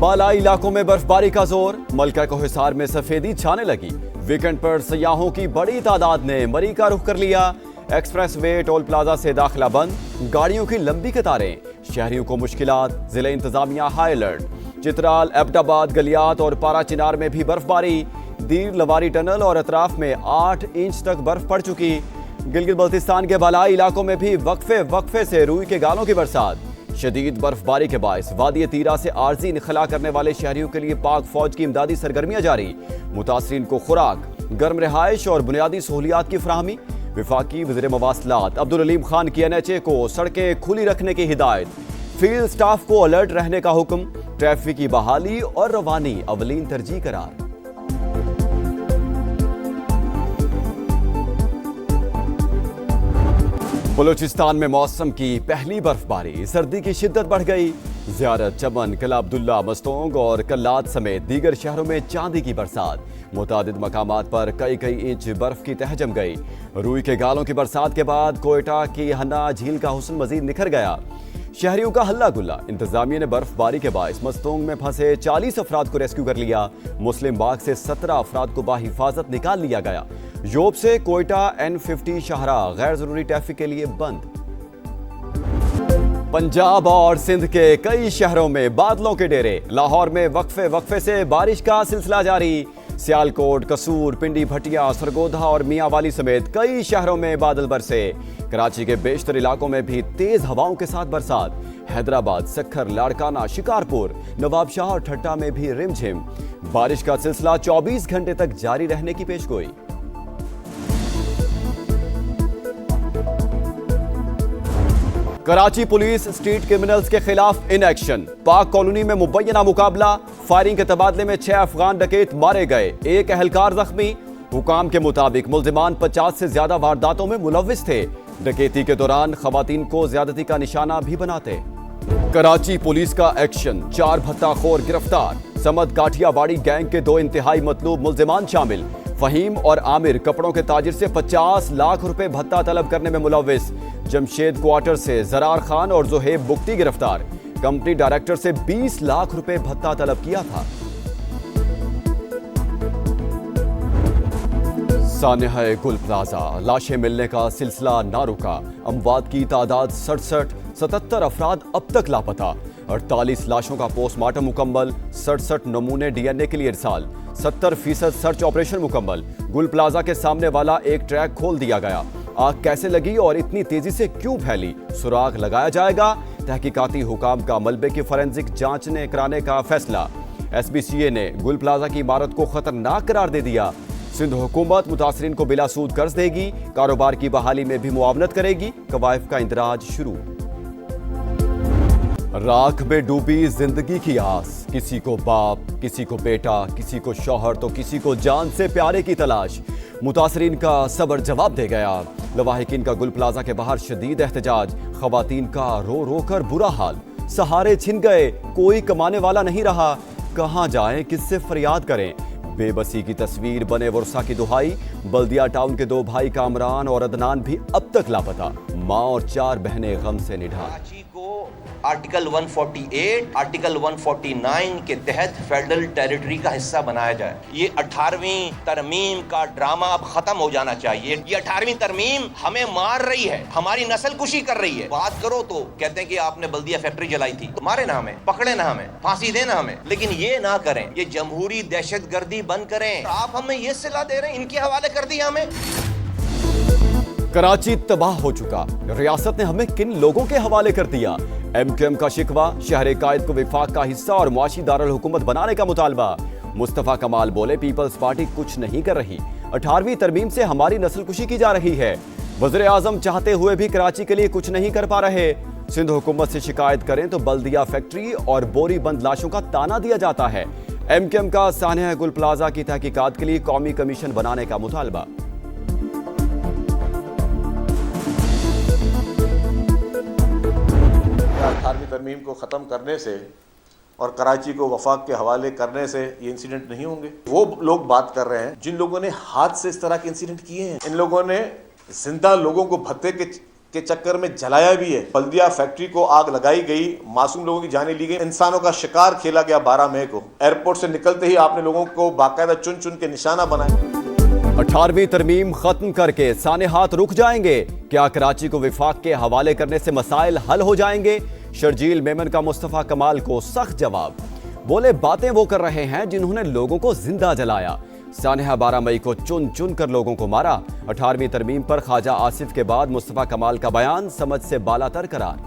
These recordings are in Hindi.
बालाई इलाकों में बर्फबारी का जोर, मलका को हिसार में सफेदी छाने लगी। वीकेंड पर सयाहों की बड़ी तादाद ने मरी का रुख कर लिया। एक्सप्रेस वे टोल प्लाजा से दाखिला बंद, गाड़ियों की लंबी कतारें, शहरियों को मुश्किलात, जिला इंतजामिया हाई अलर्ट। चित्राल, एबटाबाद, गलियात और पारा चिनार में भी बर्फबारी। दीर लवारी टनल और अतराफ में 8 इंच तक बर्फ पड़ चुकी। गिलगित बल्तिस्तान के बालाई इलाकों में भी वक्फे से रूई के गालों की बरसात। शदीद बर्फबारी के बायस वादी तीरा से आर्जी इनखला करने वाले शहरियों के लिए पाक फौज की इमदादी सरगर्मियां जारी। मुतासरीन को खुराक, गर्म रिहाइश और बुनियादी सहूलियात की फराहमी। विफाकी वज़ीर मवासलात अब्दुल अलीम खान की NHA को सड़कें खुली रखने की हिदायत। फील्ड स्टाफ को अलर्ट रहने का हुक्म। ट्रैफिक की बहाली और रवानी अवलीन तरजीह करार। बलूचिस्तान में मौसम की पहली बर्फबारी, सर्दी की शिद्दत बढ़ गई। ज़ियारत, चमन, किला अब्दुल्ला, मस्तोंग और कल्लात समेत दीगर शहरों में चांदी की बरसात। मुतादिद मकामात पर कई इंच बर्फ की तह जम गई। रूई के गालों की बरसात के बाद कोयटा की हन्ना झील का हुस्न मजीद निखर गया। शहरियों का हल्ला गुल्ला। इंतजामिया ने बर्फबारी के बायस मस्तोंग में फंसे 40 अफराद को रेस्क्यू कर लिया। मुस्लिम बाग से 17 अफराद को बाहिफाजत निकाल लिया गया। योब से कोयटा N50 शाहराह गैर जरूरी ट्रैफिक के लिए बंद। पंजाब और सिंध के कई शहरों में बादलों के डेरे। लाहौर में वक्फे से बारिश का सिलसिला जारी। सियालकोट, कसूर, पिंडी, भटिया, सरगोधा और मियांवाली समेत कई शहरों में बादल बरसे। कराची के बेशतर इलाकों में भी तेज हवाओं के साथ बरसात। हैदराबाद, सक्खर, लाड़काना, शिकारपुर, नवाबशाह और ठट्टा में भी रिमझिम। बारिश का सिलसिला 24 घंटे तक जारी रहने की पेशगोई। कराची पुलिस स्ट्रीट क्रिमिनल्स के खिलाफ इन एक्शन। पाक कॉलोनी में मुबैना मुकाबला, फायरिंग के तबादले में 6 अफगान डकैत मारे गए, 1 एहलकार जख्मी। हुकाम के मुताबिक मुल्जिमान 50 से ज्यादा वारदातों में मुलव्विस थे। डकैती के दौरान खवातीन को ज्यादती का निशाना भी बनाते। कराची पुलिस का एक्शन, 4 भत्ताखोर गिरफ्तार। समद काठियावाड़ी गैंग के 2 इंतहाई मतलूब मुल्जिमान शामिल। फहीम और आमिर कपड़ों के ताजिर से 50 लाख रुपए भत्ता तलब करने में मुलव्विस। जमशेद क्वार्टर से जरार खान और जोहेब बुख्ती गिरफ्तार। कंपनी डायरेक्टर से 20 लाख रुपए भत्ता तलब किया था। सानिया गुल प्लाजा, लाशें मिलने का सिलसिला ना रुका। अमवात की तादाद 67, 77 अफराद अब तक लापता। 48 लाशों का पोस्टमार्टम मुकम्मल, 67 नमूने DNA के लिए इरसाल। 70% सर्च ऑपरेशन मुकम्मल। गुल प्लाजा के सामने वाला एक ट्रैक खोल दिया गया। आग कैसे लगी और इतनी तेजी से क्यों फैली, सुराग लगाया जाएगा। तहकीकाती हुकाम का मलबे की फॉरेंसिक जांच कराने का फैसला। SBCA ने गुल प्लाजा की इमारत को खतरनाक करार दे दिया। सिंध हुकूमत मुतासरीन को बिला सूद कर्ज देगी, कारोबार की बहाली में भी मुआवनत करेगी। कवायफ का इंदराज शुरू। राख में डूबी जिंदगी की आस, किसी को बाप, किसी को बेटा, किसी को शौहर तो किसी को जान से प्यारे की तलाश। मुतासरीन का सबर जवाब दे गया। लवाहिकीन का गुल प्लाजा के बाहर शदीद एहतजाज। खवातीन का रो कर बुरा हाल। सहारे छिन गए, कोई कमाने वाला नहीं रहा। कहां जाएं, किससे फरियाद करें। बेबसी की तस्वीर, बने वर्षा की दुहाई। बल्दिया टाउन के 2 भाई कामरान और अदनान भी अब तक लापता। माँ और 4 बहनें गम से निढाल। आर्टिकल 148, आर्टिकल 149 के तहत फेडरल टेरिटरी का हिस्सा बनाया जाए। ये 18वीं तरमीम का ड्रामा अब खत्म हो जाना चाहिए। ये 18वीं तरमीम हमें मार रही है, हमारी नस्ल कुशी कर रही है। बात करो तो कहते हैं कि आपने बल्दिया फैक्ट्री जलाई थी, तो मारे ना हमें, पकड़े ना हमें, फांसी देना हमें, लेकिन ये ना करें। ये जमहूरी दहशतगर्दी बंद करें। आप हमें ये सिला दे रहे हैं, इनके हवाले कर दिया हमें। कराची तबाह हो चुका, रियासत ने हमें किन लोगों के हवाले कर दिया। MQM का शिकवा, शहर कायद को विफाक का हिस्सा और मुआशी दारुल हुकूमत बनाने का मुतालबा। मुस्तफा कमाल बोले, पीपल्स पार्टी कुछ नहीं कर रही, 18वीं तरमीम से हमारी नस्लकुशी की जा रही है। वज़ीर आज़म चाहते हुए भी कराची के लिए कुछ नहीं कर पा रहे। सिंध हुकूमत से शिकायत करें तो बल्दिया फैक्ट्री और बोरी बंद लाशों का ताना दिया जाता है। MQM का सानिया गुल प्लाजा की तहकीकात के लिए कौमी कमीशन बनाने का मुतालबा। 18वीं तरमीम को ख़त्म करने से और कराची को वफाक के हवाले करने से ये इंसिडेंट नहीं होंगे। वो लोग बात कर रहे हैं जिन लोगों ने हाथ से इस तरह के इंसिडेंट किए हैं। इन लोगों ने जिंदा लोगों को भत्ते के के चक्कर में जलाया भी है। बल्दिया फैक्ट्री को आग लगाई गई, मासूम लोगों की जानें ली गई, इंसानों का शिकार खेला गया। 12 मई को एयरपोर्ट से निकलते ही आपने लोगों को बाकायदा चुन चुन के निशाना बनाया। 18वीं तरमीम खत्म करके सानेहात रुक जाएंगे? क्या कराची को विफाक के हवाले करने से मसाइल हल हो जाएंगे? शर्जील मेमन का मुस्तफा कमाल को सख्त जवाब। बोले बातें वो कर रहे हैं जिन्होंने लोगों को जिंदा जलाया। सानेहा 12 मई को चुन चुन कर लोगों को मारा। 18वीं तरमीम पर ख्वाजा आसिफ के बाद मुस्तफा कमाल का बयान समझ से बालातर करार।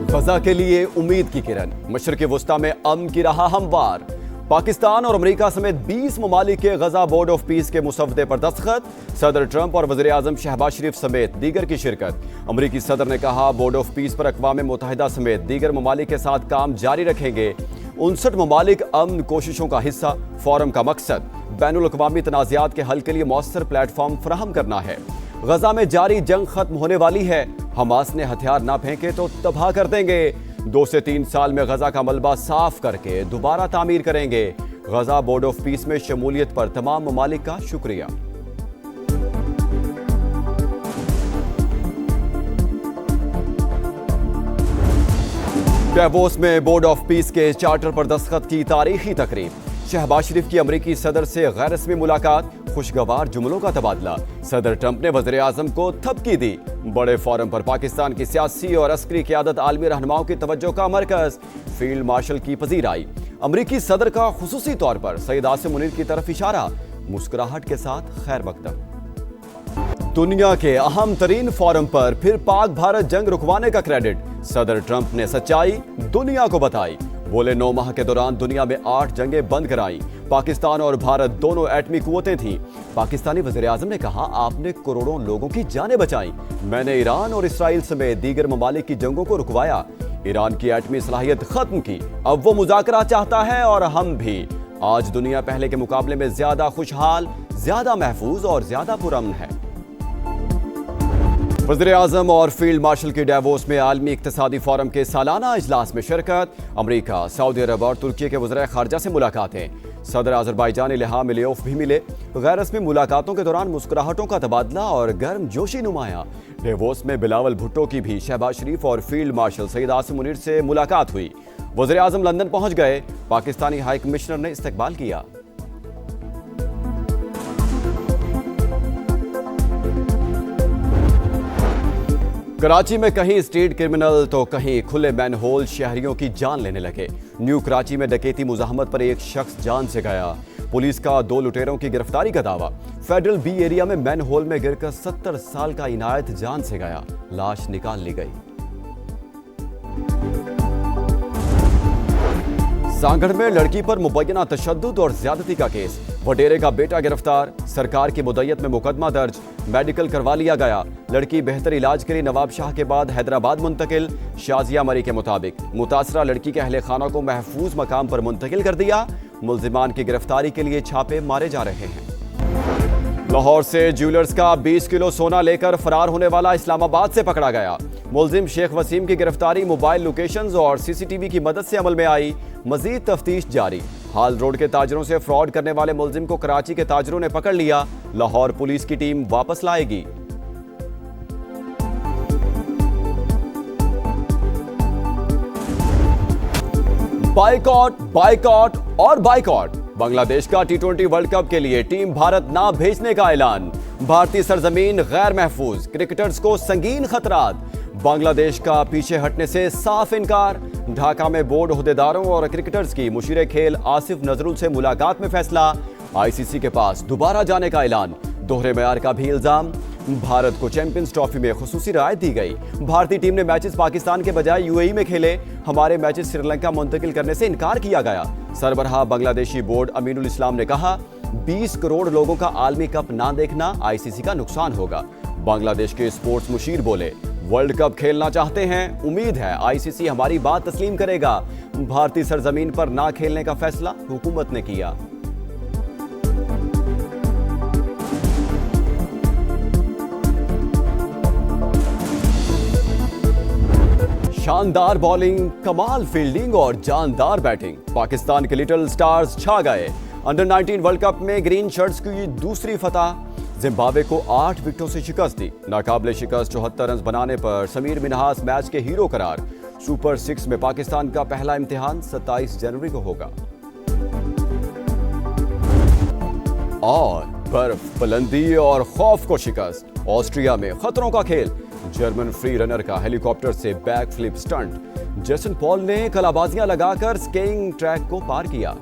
गजा के लिए उम्मीद की किरण, मशरिक़ वुस्ता में अमन की रहा हमवार। पाकिस्तान और अमेरिका समेत 20 ममालिक के गजा बोर्ड ऑफ पीस के मुसव्वदे पर दस्तखत। सदर ट्रंप और वज़ीर आज़म शहबाज शरीफ समेत दीगर की शिरकत। अमेरिकी सदर ने कहा बोर्ड ऑफ पीस पर अक़वाम मुत्तहिदा समेत दीगर ममालिक के साथ काम जारी रखेंगे। 59 ममालिक अमन कोशिशों का हिस्सा। फोरम का मकसद बैनुल अक़वामी तनाज़ात के हल के लिए मौसर प्लेटफॉर्म फराहम करना है। गजा में जारी जंग खत्म होने वाली है। हमास ने हथियार ना फेंके तो तबाह कर देंगे। 2 से 3 साल में गजा का मलबा साफ करके दोबारा तामीर करेंगे। गजा बोर्ड ऑफ पीस में शमूलियत पर तमाम ममालिक का शुक्रिया। डेवोस में बोर्ड ऑफ पीस के चार्टर पर दस्तखत की तारीखी तकरीब। शहबाज शरीफ की अमेरिकी सदर से गैर रस्मी मुलाकात, खुशगवार जुमलों का तबादला। सदर ट्रंप ने वज़ीर आज़म को थपकी दी। बड़े फोरम पर पाकिस्तान की सियासी और अस्करी क़यादत आलमी रहनुमाओं की तवज्जो का मरकज। फील्ड मार्शल की पजीराई। अमेरिकी सदर का खुसूसी तौर पर सईद आसिम मुनीर की तरफ इशारा, मुस्कुराहट के साथ खैर मकदम। दुनिया के अहम तरीन फोरम पर फिर पाक भारत जंग रुकवाने का क्रेडिट। सदर ट्रंप ने सच्चाई दुनिया को बताई। बोले 9 माह के दौरान दुनिया में 8 जंगें बंद कराई। पाकिस्तान और भारत दोनों एटमी कुव्वतें थीं। पाकिस्तानी वज़ीर आज़म ने कहा आपने करोड़ों लोगों की जानें बचाई। मैंने ईरान और इसराइल समेत दीगर ममालिक की जंगों को रुकवाया। ईरान की एटमी सलाहियत खत्म की। अब वो मुज़ाकरा चाहता है और हम भी। आज दुनिया पहले के मुकाबले में ज्यादा खुशहाल, ज्यादा महफूज और ज्यादा पुरअमन है। वज़ीर आज़म और फील्ड मार्शल की डेवोस में आलमी इक्तिसादी फोरम के सालाना इजलास में शिरकत। अमेरिका, सऊदी अरब और तुर्की के वज़ीर ख़ारजा से मुलाकातें। सदर अज़रबैजान इल्हाम अलियेव भी मिले। गैर रस्मी मुलाकातों के दौरान मुस्कुराहटों का तबादला और गर्म जोशी नुमाया। डेवोस में बिलावल भुट्टो की भी शहबाज शरीफ और फील्ड मार्शल सईद आसिम मुनीर से मुलाकात हुई। वज़ीर आज़म लंदन पहुंच गए। पाकिस्तानी हाई कमिश्नर ने इस्तकबाल किया। कराची में कहीं स्ट्रीट क्रिमिनल तो कहीं खुले मैनहोल शहरियों की जान लेने लगे। न्यू कराची में डकैती मुज़ाहमत पर एक शख्स जान से गया। पुलिस का 2 लुटेरों की गिरफ्तारी का दावा। फेडरल बी एरिया में मैनहोल में गिरकर 70 साल का इनायत जान से गया। लाश निकाल ली गई। सांगढ़ में लड़की पर मुबैना तशद्दुद और ज्यादती का केस। वडेरे का बेटा गिरफ्तार। सरकार की मुद्दत में मुकदमा दर्ज। मेडिकल करवा लिया गया। लड़की बेहतर इलाज के लिए नवाब शाह के बाद हैदराबाद मुंतकिल। शाजिया मरी के मुताबिक मुतासरा लड़की के अहले खाना को महफूज मकाम पर मुंतकिल कर दिया। मुल्जिमान की गिरफ्तारी के लिए छापे मारे जा रहे हैं। लाहौर से ज्वेलर्स का 20 किलो सोना लेकर फरार होने वाला इस्लामाबाद से पकड़ा गया। मुल्जिम शेख वसीम की गिरफ्तारी मोबाइल लोकेशंस और सीसीटीवी की मदद से अमल में आई। मजीद तफ्तीश जारी। हाल रोड के ताजरों से फ्रॉड करने वाले मुल्जिम को कराची के ताजरों ने पकड़ लिया। लाहौर पुलिस की टीम वापस लाएगी। बाइकॉट, बाइकॉट और बाइकॉट। बांग्लादेश का T20 वर्ल्ड कप के लिए टीम भारत ना भेजने का ऐलान। भारतीय सरजमीन गैर महफूज, क्रिकेटर्स को संगीन खतरात। बांग्लादेश का पीछे हटने से साफ इनकार। ढाका में बोर्ड ओहदेदारों और क्रिकेटर्स की मुशीर खेल आसिफ नजरुल से मुलाकात में फैसला। ICC के पास दोबारा जाने का ऐलान। दोहरे मेयार का भी इल्जाम। भारत को चैंपियंस ट्रॉफी में खुसूसी राहत दी गई। भारतीय टीम ने मैचेस पाकिस्तान के बजाय UAE में खेले। हमारे मैचेस श्रीलंका मुंतकिल करने से इनकार किया गया। सरबराह बांग्लादेशी बोर्ड अमीनुल इस्लाम ने कहा 20 करोड़ लोगों का आलमी कप ना देखना ICC का नुकसान होगा। बांग्लादेश के स्पोर्ट्स मुशीर बोले वर्ल्ड कप खेलना चाहते हैं, उम्मीद है ICC हमारी बात तस्लीम करेगा। भारतीय सरजमीन पर ना खेलने का फैसला हुकूमत ने किया। शानदार बॉलिंग, कमाल फील्डिंग और जानदार बैटिंग। पाकिस्तान के लिटिल स्टार्स छा गए। अंडर 19 वर्ल्ड कप में ग्रीन शर्ट्स की दूसरी फतह। जिम्बाब्वे को 8 विकेटों से शिकस्त दी। नाकाबिले शिकस्त 74 रन बनाने पर समीर मिन्हास मैच के हीरो करार। सुपर 6 में पाकिस्तान का पहला इम्तिहान 27 जनवरी को होगा। और बर्फ, बुलंदी और खौफ को शिकस्त। ऑस्ट्रिया में खतरों का खेल। जर्मन फ्री रनर का हेलीकॉप्टर से back flip stunt. Jason Paul ने कलाबाजियां लगाकर स्कीइंग ट्रैक को पार किया।